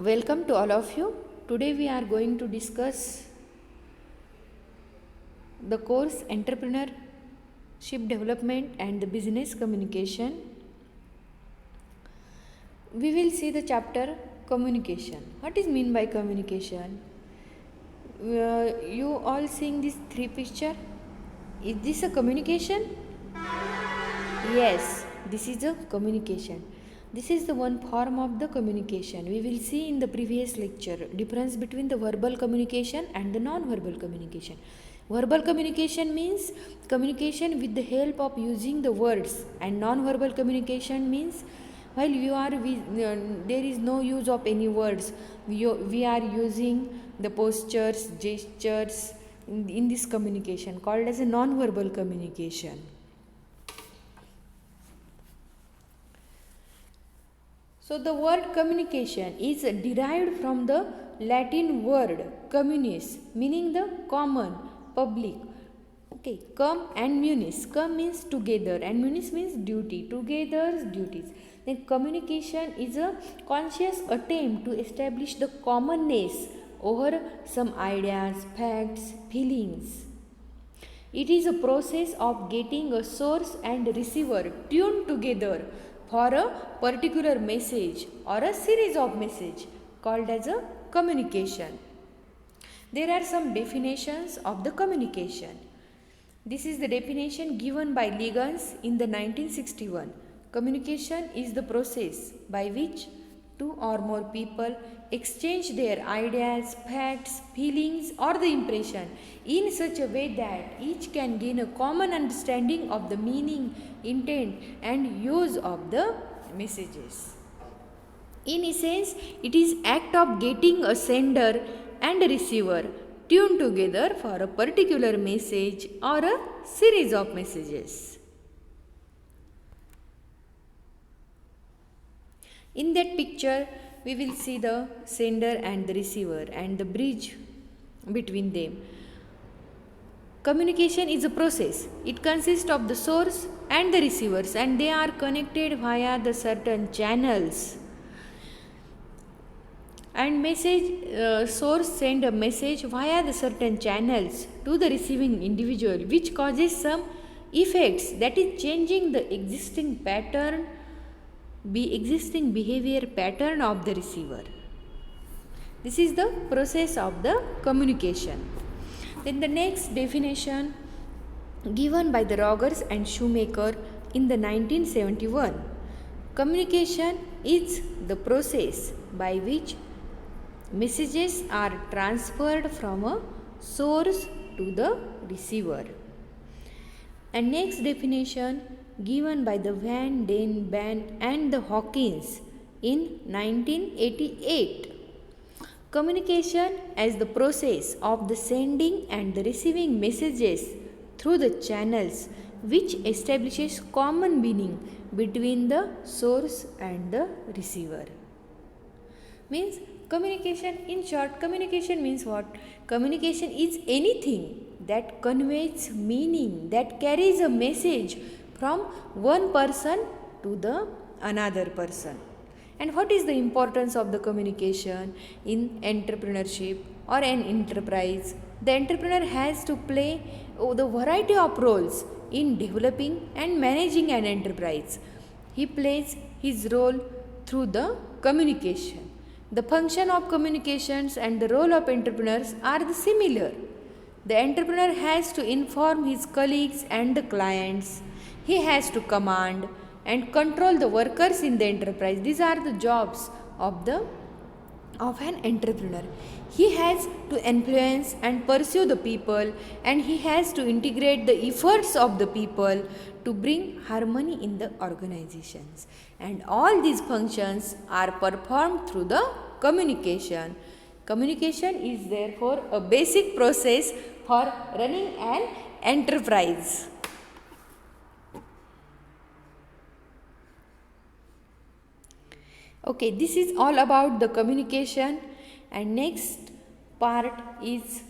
Welcome to all of you. Today we are going to discuss the course Entrepreneurship Development and the Business Communication. We will see the chapter Communication. What is mean by communication? You all seeing this three picture? Is this a communication? Yes, this is a communication. This is the one form of the communication. We will see in the previous lecture difference between the verbal communication and the non-verbal communication. Verbal communication means communication with the help of using the words, and non-verbal communication means while there is no use of any words. We are using the postures, gestures in this communication called as a non-verbal communication. So the word communication is derived from the Latin word communis, meaning the common, public. Okay, cum and munis. Cum means together and munis means duty. Together's duties. Then communication is a conscious attempt to establish the commonness over some ideas, facts, feelings. It is a process of getting a source and receiver tuned together for a particular message or a series of messages called as a communication. There are some definitions of the communication. This is the definition given by Liggins in the 1961. Communication is the process by which two or more people exchange their ideas, facts, feelings, or the impression in such a way that each can gain a common understanding of the meaning, intent, and use of the messages. In essence, it is act of getting a sender and a receiver tuned together for a particular message or a series of messages. In that picture, we will see the sender and the receiver and the bridge between them. Communication is a process. It consists of the source and the receivers, and they are connected via the certain channels. And source send a message via the certain channels to the receiving individual, which causes some effects, that is changing the existing behavior pattern of the receiver. This is the process of the communication. Then the next definition given by the Rogers and Shoemaker in the 1971. Communication is the process by which messages are transferred from a source to the receiver. And next definition given by the Van Den Ban and the Hawkins in 1988. Communication as the process of the sending and the receiving messages through the channels which establishes common meaning between the source and the receiver. Means communication, in short, communication means what? Communication is anything that conveys meaning, that carries a message from one person to the another person. And what is the importance of the communication in entrepreneurship or an enterprise? The entrepreneur has to play the variety of roles in developing and managing an enterprise. He plays his role through the communication. The function of communications and the role of entrepreneurs are similar. The entrepreneur has to inform his colleagues and the clients. He has to command and control the workers in the enterprise. These are the jobs of an entrepreneur. He has to influence and pursue the people, and he has to integrate the efforts of the people to bring harmony in the organizations. And all these functions are performed through the communication. Communication is therefore a basic process for running an enterprise. Okay, this is all about the communication, and next part is